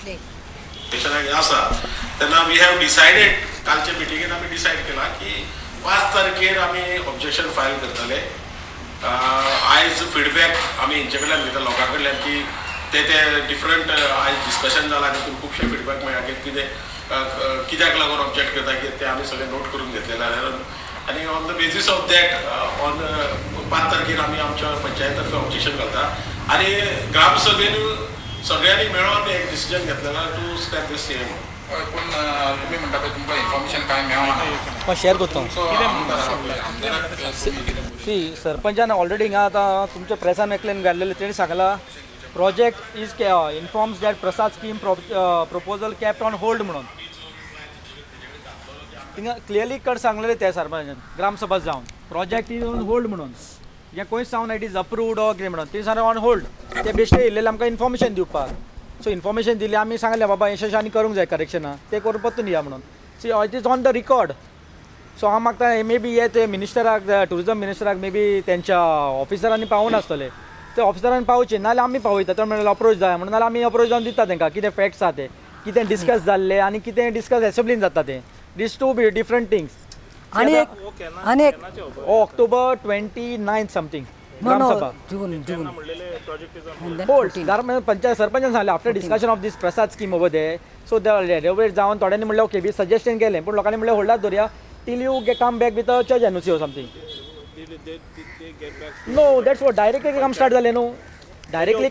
घेतले आसा तेन्ना वी हॅव डिसायडेड कालच्या मिटिंगेन आमी डिसायड केला की 5 तारखेर आमी ऑब्जेक्शन फायल करतले आयज फिडबॅक आमी हेंचे कडल्यान घेता लोकां कडल्यान की ते डिफरंट आयज डिस्कशन जालां तितून खुबशे फिडबॅक मेळ्ळा की कित्याक लागून ऑब्जेक्ट करता की ते आमी सगळे नोट करून घेतलेले आनी on the basis of that on 5 तारखेर आमी आमच्या पंचायत तर्फे ऑब्जेक्शन घालता आनी ग्रामसभेन सगळ्यांनी मेळून एक डिसिजन घेतलेला टू स्टॅप दिस सेम पण तुम्ही म्हणता पळय तुमकां इन्फॉर्मेशन काय मेळना शेअर करतो सी सरपंचान ऑलरेडी हिंगा आतां तुमच्या प्रेसान एकल्यान घाल्लेले तेणी सांगला project is informs that Prasad scheme proposal kept on hold म्हणून थिंगा क्लियरली कट सांगलेले ते सरपंचान ग्रामसभा जावन प्रोजेक्ट इज ऑन होल्ड म्हणून जे कोणीच सांगून इट इज अप्रूव्ड ऑर कितें म्हणून ते सांगलें ऑन होल्ड ते बेश्टे येयलेले आमकां इन्फॉर्मेशन दिवपाक सो इन्फॉर्मेशन दिली आमी सांगलें बाबा अशें आनी करूंक जाय करेक्शनां ते करून परतून या म्हणून see it is on the record so हांव मागता मे बी हे ते मिनिस्टराक टुरिजम मिनिस्टराक मे बी तेंच्या ऑफिसरांनी पावून आसतले ते ऑफिसरांनी पावचे नाल्यार आमी पावयता तर म्हणल्यार अप्रोच जाय म्हणून नाल्यार आमी अप्रोच जावन दिता तांकां कितें फॅक्ट्स आहा ते कितें डिस्कस जाल्ले आनी कितें डिस्कस एसेंब्लीन जाता ते this to be different things आणि ऑक्टोबर 29 समथींग ग्रामसभा जून होल्ड पंचायत सरपंचान सांगलें after discussion of this Prasad scheme over they so renovate जावन थोड्यांनी म्हणलें ओके बी सजेशन केलें पूण लोकांनी म्हणलें होल्डात दवरया till you come back with church NOC और something no that's what directly काम स्टार्ट जालें न्हू डायरेक्टली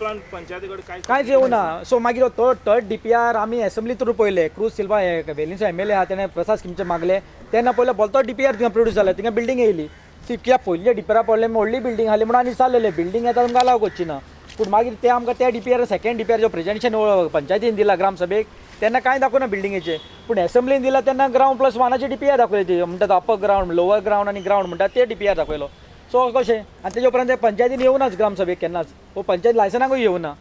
कांयच येवना सो मागीर थर्ड DPR आमी एसेंब्ली थ्रू पळयले क्रूज सिल्वा वेलिंगचो MLA आहा तेणें प्रसाद स्किमीचे मागले तेन्ना पयलें बोलतो DPR थिंगा प्रोड्यूस जालें थिंगा बिल्डींग येयली ती कित्याक पयलीं DPR पडलें व्हडली बिल्डींग आसली म्हणून आनी चाललेले बिल्डींग येता तुमकां अलाव करची ना पूण मागीर ते आमकां त्या DPR सेकंड DPR जो प्रेजेंटेशन पंचायतीन दिला ग्रामसभेक तेन्ना कांय दाखोवना बिल्डिंगेचे पूण एसेंब्लीन दिला तेन्ना ग्रावंड +1चे DPR दाखयले ती म्हणटा अपर ग्रावंड लोवर ग्रावंड आनी ग्रावंड म्हणटा ते DPR दाखयलो सो कशें आनी तेजे उपरांत पंचायतीन येवनाच ग्रामसभेक केन्नाच हो पंचायत लायसनाकूय येवना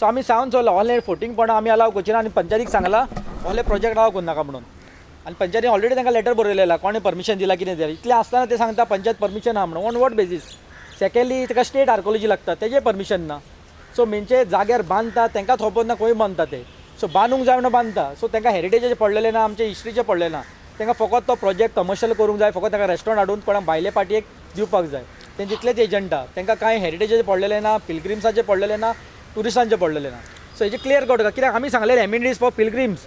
सो आमी सांगून चल्ला ऑनलायन फोटिंगपणां आमी अलाव करची ना आनी पंचायतीक सांगला ऑनलायन प्रोजेक्ट अलाव करूं नाका म्हणून आनी पंचायतीन ऑलरेडी तांकां लेटर बरयलेला कोणें परमिशन दिला कितें दिला इतलें आसतना ते सांगता पंचायत परमिशन आहा म्हणून ऑन वॉट बेजीस सेकंडली ताका स्टेट आर्कोलॉजी लागता तेजें परमिशन ना सो मेनचे जाग्यार बांदता तांकां खबर ना खंय बांदता ते सो बांदूंक जाय म्हणून बांदता सो तांकां हेरिटेजाचें पडलेलें ना आमचे हिस्ट्रीचें पडलें ना तांकां फकत तो प्रोजेक्ट कमर्शियल करूंक जाय फकत तांकां रेस्टॉरंट हाडून कोणाक भायले पार्टयेक दिवपाक जाय तेंचे इतलेच एजंटा तांकां कांय हेरिटेजाचें पडलेलें ना पिलग्रिम्साचें पडलेलें ना टुरिस्टांचें पडलेलें ना सो हेजे क्लियर कट कित्याक आमी सांगलेलें amenities for pilgrims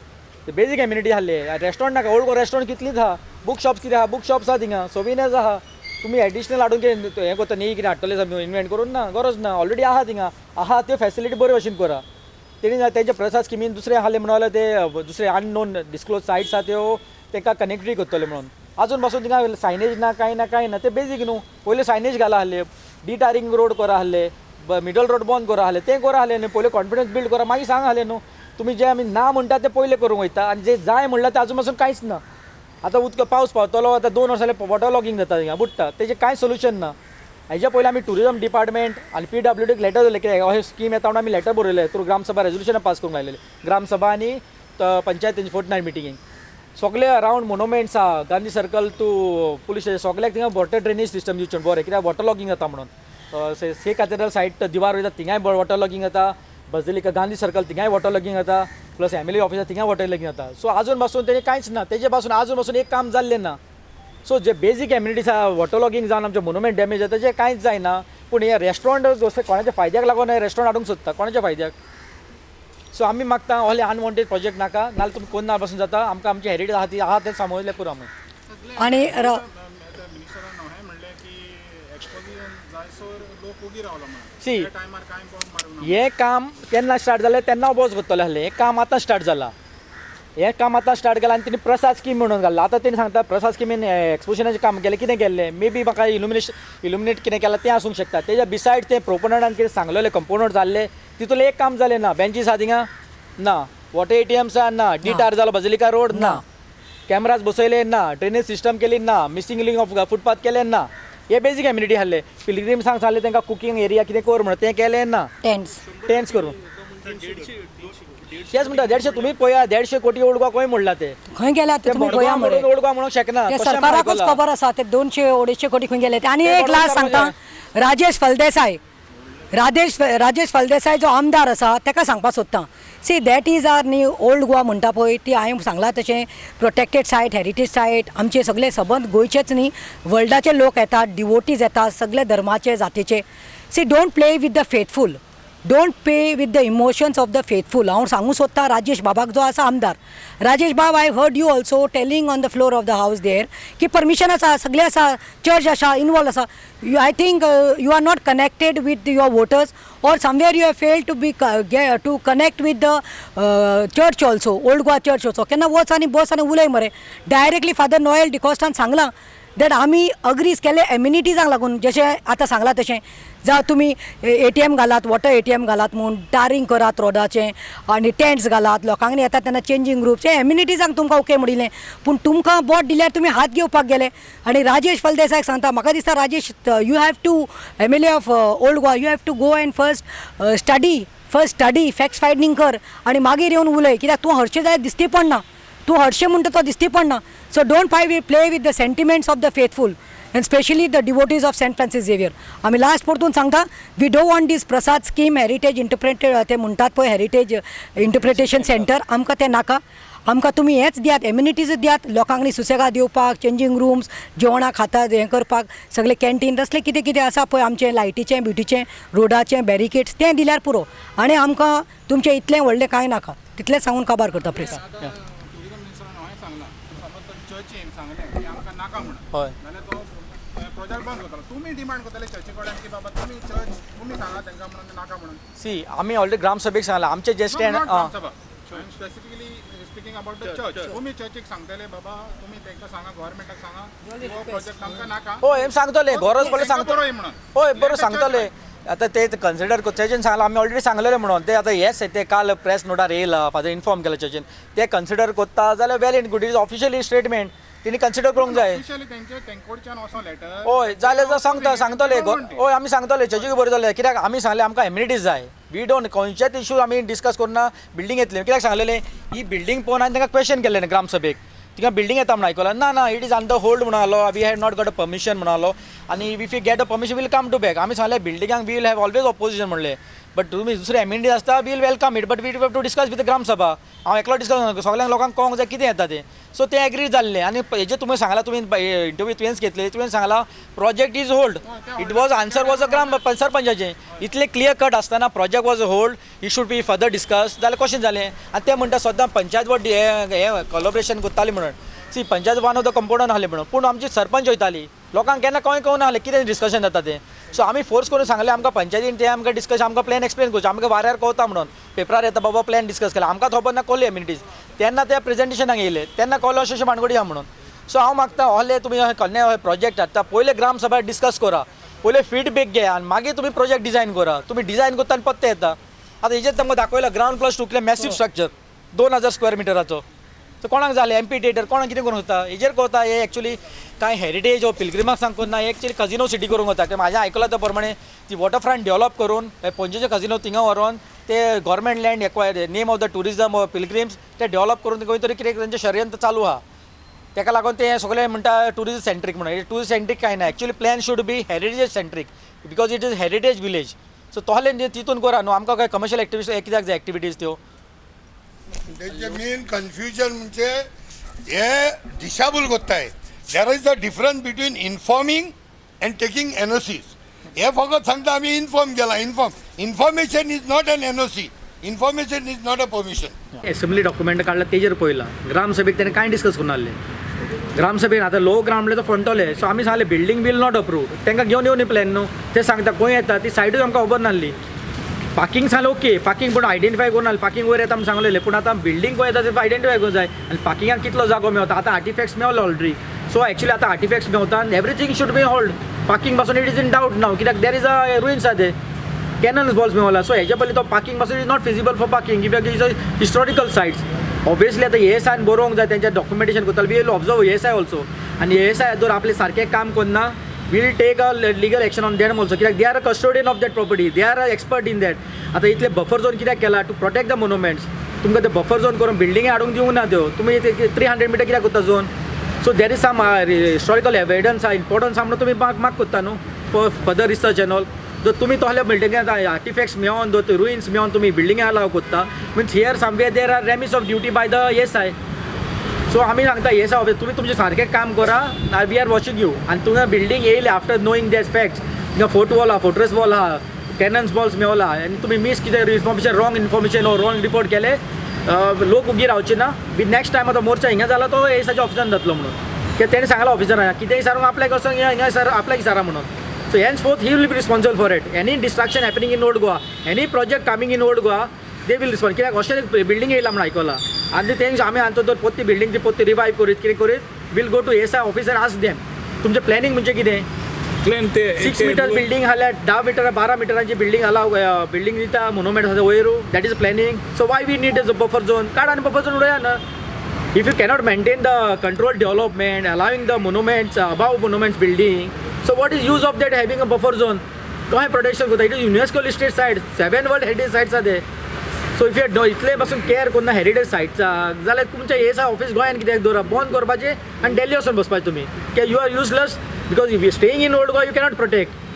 basic amenity आहले रेस्टॉरंट नाका ओल्ड रेस्टॉरंट कितलींच आहा बुक शॉप्स कितें आहा बुक शॉप्स आहा थिंगा सोविनियर्स आहा तुमी एडिशनल हाडून कितें हें करता न्ही कितें हाडटले इन्वेंट करून ना गरज ना ऑलरेडी आहा थिंगा आहा त्यो फॅसिलिटी बरे भशेन करा तेणी तेंच्या प्रसाद स्किमीन दुसरे आहले म्हणून ते दुसरे अननोन डिस्क्लोज सायट्स आहा त्यो तांकां कनेक्टिविटी करतले म्हणून आजून पासून थिंगा सायनेज ना कांय ना ते बेजीक न्हू पयलीं सायनेज घाला आहले डिटारिंग रोड करा आहले मिडल रोड बंद करा आहले तें करा आहले न्ही पयलीं कॉन्फिडन्स बिल्ड करा मागीर सांग आहले न्हू तुमी जे आमी ना म्हणटा ते पयलें करूंक वयता आनी जे जाय म्हणलां ते आजून पासून कांयच ना आतां उदक पावस पावतलो आतां 2 वर्सां जाले वॉटर लॉगिंग जाता थिंगा बुडटा तेजें कांय सोल्युशन ना हेज्या पयलीं आमी टुरिजम डिपार्टमेंट आनी PWDक लेटर दिलें कित्याक अशें स्कीम येता म्हणून आमी लेटर बरयलें थ्रू ग्रामसभा रेजोल्युशन पास करूंक लायलेलें ग्रामसभा आनी पंचायत तेंची फोर्टनायट मिटिंगेक सगळे अरावंड मोनोमेंट्स आहा Gandhi circle to police station सगळ्याक थिंगा वॉटर ड्रेनेज सिस्टम दिवचें बरें कित्याक वॉटर लॉगिंग जाता म्हणून से कॅथेड्रल सायट दिवार वयता थिंगाय वॉटर लॉगिंग जाता बझिलिका गांधी सर्कल थिंगाय वॉटर लॉगिंग जाता प्लस MLA ऑफिसार थिंगाय वॉटर लॉगिंग जाता सो आजून पासून तेजें कांयच ना तेजे पासून आजून पासून एक काम जाल्लें ना सो जे बेजीक एमिनिटीज आहा वॉटर लॉगिंग जावन आमचे मोनुमेंट डॅमेज जाता तेजें कांयच जायना पूण हे रेस्टॉरंट जसं कोणाच्या फायद्याक लागून हे रेस्टॉरंट हाडूंक सोदता कोणाच्या फायद्याक सो आमी मागता असले अनवॉन्टेड प्रोजेक्ट नाका नाल्यार तुमी कोण ना पासून जाता आमकां आमची हेरिटेज आहा ती आहा तें सांबाळलें करूं आमी आणि सी हे काम केन्ना स्टार्ट जालें तेन्ना ऑपोज करतले आहले हे काम आतां स्टार्ट जालां हे काम आतां स्टार्ट केलां आनी तेणी प्रसाद स्कीम म्हणून घाल्ला आतां तेणी सांगता प्रसाद स्किमीन एक्सपोजिशनाचें काम केलें कितें केल्लें मे बी म्हाका इल्युमिनेट कितें केलां तें आसूंक शकता तेज्या बिसायड तें प्रोपोनंटान कितें सांगलेलें कंपोनंट जाल्ले तितून एक काम जालें ना बेंचीस आहा थिंगा ना वॉटर ATMs आहा ना डिटार जालो बझिलिका रोड ना कॅमेराज बसयले ना ड्रेनेज सिस्टम केली ना मिसिंग लिंक ऑफ फुटपाथ केलें ना हे बेजीक एमिनिटी आहले पिलग्रिम्सांक सांगलें तांकां कुकिंग एरिया कितें कर म्हणून तें केलें ना टेंट्स करून तेच म्हणटा 150 तुम्ही पळया 150 कोटी ओडगो खंय म्हणला ते खंय गेला ते तुम्ही पळया मरे ओडगो म्हणूंक शकना सरकाराकूच खबर आसा ते 200-250 कोटी खंय गेले ते आनी एक लास्ट सांगता राजेश फलदेसाय राजेश फळदेसाय जो आमदार आसा ताका सांगपाक सोदतां सी दॅट इज आर न्ही ओल्ड गोवा म्हणटा पळय ती हांवें सांगलां तशें प्रोटेक्टेड सायट हेरिटेज सायट आमचे सगळे सबंद गोंयचेच न्ही वर्ल्डाचे लोक येतात डिवोटीज येतात सगळे धर्माचे जातीचे see don't play with the faithful don't pay with the emotions of the faithful हांव सांगूं सोदतां राजेश बाबाक जो आसा आमदार राजेश बाब I heard you also telling on the floor of the हावस देर की परमिशन आसा सगळे आसा चर्च आसा इनवॉल्व आसा I think you are not connected with your voters or somewhere you have failed to be to connect with the church also old goa church also केन्ना वच आनी बस आनी उलय मरे डायरेक्टली फादर नोएल डिकॉस्टान सांगलां that आमी agrees केले एम्युनिटीजांक लागून जशें आतां सांगलां तशें जावं तुमी ATM घालात वॉटर ATM घालात म्हूण टारींग करात रोडाचें आनी टेंट्स घालात लोकांनी येतात तेन्ना चेंजींग ग्रुप्स हे एम्युनिटीजांक तुमकां ओके म्हणिल्लें पूण तुमकां बोट दिल्यार तुमी हात घेवपाक गेले आनी राजेश फळदेसायक सांगता म्हाका दिसता Rajesh you have to MLA of old Goa you have to go and first study facts finding कर आनी मागीर येवन उलय कित्याक तूं हरशें जायत दिसती पडना तूं हरशें म्हणटा तो दिसती पडना so don't play with the sentiments of the faithful and especially the devotees of St. Francis Xavier. आमी लास्ट परतून सांगता we don't want this Prasad scheme heritage interpreted ते म्हणटात पळय हेरिटेज इंटरप्रिटेशन सेंटर आमकां तें नाका आमकां तुमी हेंच दियात एम्युनिटीज दियात लोकांनी सुसेगाद येवपाक चेंजींग रूम्स जेवणाक खातात हें करपाक सगळे कॅन्टीन तसलें कितें कितें आसा पळय आमचें लायटीचें ब्युटीचें रोडाचें बॅरिकेड्स तें दिल्यार पुरो आनी आमकां तुमचें इतलें व्हडलें कांय नाका तितलेंच सांगून काबार करता प्लीज टुरिजम मिनिस्टरान हांवें सांगलां समज तर चर्चीन सांगलें की आमकां नाका म्हणून हय जाल्यार तो प्रोजेक्ट बंद करतलो तुमी डिमांड करतले चर्ची कडेन की बाबा तुमी चर्च तुमी सांगा तांकां म्हणून नाका म्हणून सी आमी ऑलरेडी ग्रामसभेक सांगलां आमचे जे stand specifically speaking about the church तुमी चर्चीक सांगतले बाबा तुमी तांकां सांगा गव्हर्मेंटाक सांगा हो प्रोजेक्ट आमकां नाका हय हें सांगतले गरज पडले सांगता बरोय म्हणून हय बरो सांगतले आतां ते कन्सिडर चर्चीन सांगलां आमी ऑलरेडी सांगलेलें म्हणून ते आतां येस ते काल प्रेस नोटार येयला फादर इन्फॉर्म केला चर्चीन ते कन्सिडर करता जाल्यार well in good is officially statement तेणी कन्सिडर करूंक जाय ऑफिशियली तेंचे तेंकोडच्यान वचो लेटर हय जाल्यार सांगतले हय आमी सांगतले चर्चीक बरयतले कित्याक आमी सांगलें आमकां एम्युनिटीज जाय वी डोंट खंयचेच इशू आमी डिस्कस करना बिल्डींग येतली कित्याक सांगलेलें ही बिल्डींग पळोवन हांवें तांकां क्वेश्चन केल्लें ग्रामसभेक तिका बिल्डींग येता म्हणून आयकलां ना इट इज अंडर होल्ड म्हणून आलो we had not got a permission म्हणून आलो आनी if you get a permission we'll come to back आमी सांगलें बिल्डिंगाक वील हॅव ऑलवेज ऑपोजिशन म्हणलें बट तुमी दुसरे एम्युनिटीज आसता we'll welcome it but we have to discuss with gram sabha हांव एकलो डिस्कस सगळ्यांक लोकांक कळोंक जाय कितें येता तें सो तें एग्री जाल्लें आनी हेजें तुमी सांगलां तुमी इंटरव्यू तुवेंच घेतले तुवें सांगलां project is hold it was answer was a सरपंचाचें इतलें क्लियर कट आसतना project was hold it should be further discuss जाल्यार कशें जालें आनी तें म्हणटा सद्दां पंचायत बोर्ड हें कोलॅबोरेशन करताली म्हणून see panchayat one of the कंपाउंडान आहलें म्हणून पूण आमची सरपंच वयताली लोकांक केन्ना कळूं नाहलें कितें डिस्कशन जाता तें सो आमी फोर्स करून सांगलें आमकां पंचायतीन तें आमकां डिस्कस आमकां प्लॅन एक्सप्लेन करचें आमकां वाऱ्यार कळटा म्हणून पेपरार येता बाबा प्लॅन डिस्कस केला आमकां खबर ना कसली एम्युनिटीज तेन्ना ते प्रेजेंटेशनाक येयले तेन्ना कळलो अशें भानगडी आहा म्हणून सो हांव मागता होले तुमी कन्या प्रोजेक्ट हाडटा पयले ग्रामसभा डिस्कस करा पयले फीडबॅक घे आनी मागीर तुमी प्रोजेक्ट डिझायन करा तुमी डिझायन करता आनी पत्ते येता आतां हेजेर तांकां दाखयला ग्रावंड प्लस टूतलें मॅसीव स्ट्रक्चर 2000 स्क्वेअर मिटराचो सो कोणाक जालें एम्पिथिएटर कोणाक कितें करूंक जाता हेजेर करता हे एक्चुअली कांय हेरिटेज हो पिलग्रिमाक सांगून ना एक्चुअली कजिनो सिटी करूंक जाता म्हाजें आयकलां त्या प्रमाणे ती वॉटरफ्रंट डेव्हलप करून पणजेचे कजिनो थिंगा व्हरोन ते government land acquire name of the tourism pilgrims ते डेव्हलप करून खंय तरी कितें तेंचें षडयंत्र चालू आहा तेका लागून ते सगळे म्हणटा टुरिस्ट सेंट्रीक म्हणून टुरिस्ट सेंट्रीक कांय ना actually plan should be heritage centric because it is heritage village so तोहले तितून करा न्हू आमकां काय कमर्शियल एक्टिविटीज कित्याक जाय एक्टिविटीज त्यो तेंचे मेन कन्फ्युजन म्हणजे हे दिशाभूल कोत्ताय there is a difference between informing and taking NOCs हे फकत सांगता आमी इन्फॉर्म केला information is not an NOC information is not a permission assembly document काडला तेजेर पळयला ग्रामसभेक तेणें कांय डिस्कस करून नासलें ग्रामसभेन आतां लो ग्राम तो फंटोले सो आमी सांगलें बिल्डींग बील नॉट अप्रूव तांकां घेवन येवनी प्लॅन न्हू ते सांगता खंय येता ती सायडूच आमकां खबर नासली पार्किंग सांगलें ओके पार्किंग पूण आयडेंटिफाय करून नासलें पार्किंग वयर येता आमी सांगलेलें पूण आतां बिल्डींग खंय येता ते आयडेंटिफाय करूंक जाय आनी पार्किंगाक कितलो जागो मेवता आतां आर्टिफॅक्ट्स मेवलो ऑलरेडी सो एक्चुअली आतां आर्टिफॅक्ट्स मेवता आनी everything should be hold parking पासून इट इज इन डावट नाव कित्याक देर इज अ रुइन्स आहा ते कॅनन्स बॉल्स मेवला सो हेच्या पयलीं तो पार्किंग पासून is not feasible for parking कित्याक is a historical sites obviously आतां ASI बरोवंक जाय तेंचें डॉक्युमेंटेशन करताले we will observe ASI also आनी ASI जर आपले सारकें काम करना we'll take a legal action on them also कित्याक they are a custodian of that property they are a expert in that आतां इतले बफर झोन कित्याक केला टू प्रोटेक्ट द मोन्युमेंट्स तुमकां ते बफर झोन करून बिल्डिंगे हाडूंक दिवंक ना त्यो तुमी 300 मिटर कित्याक करता zone so there is some historical evidence importance आहा म्हणून तुमी माग करता न्हू for further research and all जर तुमी तोहल्या बिल्डिंगात आर्टिफॅक्ट्स मेळोन दो रुइन्स मेळोन तुमी बिल्डिंगा अलाव कोत्ता means here somewhere there are remains of duty by the ASI. So आमी सांगता एसआय ऑफिस तुमी तुमचें सारकें काम करा, वी आर वॉचिंग यू. आनी तुमकां बिल्डींग येयले आफ्टर नोईंग दॅट फॅक्ट्स, तुमकां फोर्ट वॉल आहा, फोर्ट्रेस वॉल आहा, कॅनन्स बॉल्स मेळला आनी तुमी मिस कितें इन्फॉर्मेशन रॉंग इन्फॉर्मेशन ओ रॉंग रिपोर्ट केले, लोक उगी रावचे ना. नेक्स्ट टायम आतां मोर्चा हिंगा जाला तो एसआयच्या ऑफिसान जातलो म्हणून, कित्याक तेणें सांगला ऑफिसरांक कितेंय सारूंक आपल्याक वचोंक हिंगा सर आपल्याक विचारा म्हणून. So henceforth he will be responsible for it. Any distraction happening in Old Goa, any project coming in Old Goa, they will respond. कित्याक अशें बिल्डींग येयला म्हणून आयकलां आनी तेंच आमी आमचो तर पोत्ती बिल्डींग ती पोत्ती रिवायव करीत कितें करीत we'll go to ASI officer ask them तुमचें प्लॅनिंग म्हणजे कितें. 6 मीटर बिल्डींग जाल्यार 10 मीटर 12 मिटरांची बिल्डींग अलाव बिल्डींग दिता मोनुमेंट आसा वयर, that is planning. So why we need as a buffer zone, काड आनी बफर झोन उडया ना. If you cannot maintain the controlled development, allowing the monuments above monuments building, so what is use of that having a buffer zone? Why protection? It is UNESCO listed sites, 7 world heritage sites are there. So if you इतले पासून care करना heritage सायट्सा जाल्यार तुमच्या एसा office गोंयान कित्याक दवरा बंद करपाचें आनी दिल्ली वचून बसपाचें तुमी, की you are useless because if you staying in old Goa you cannot protect.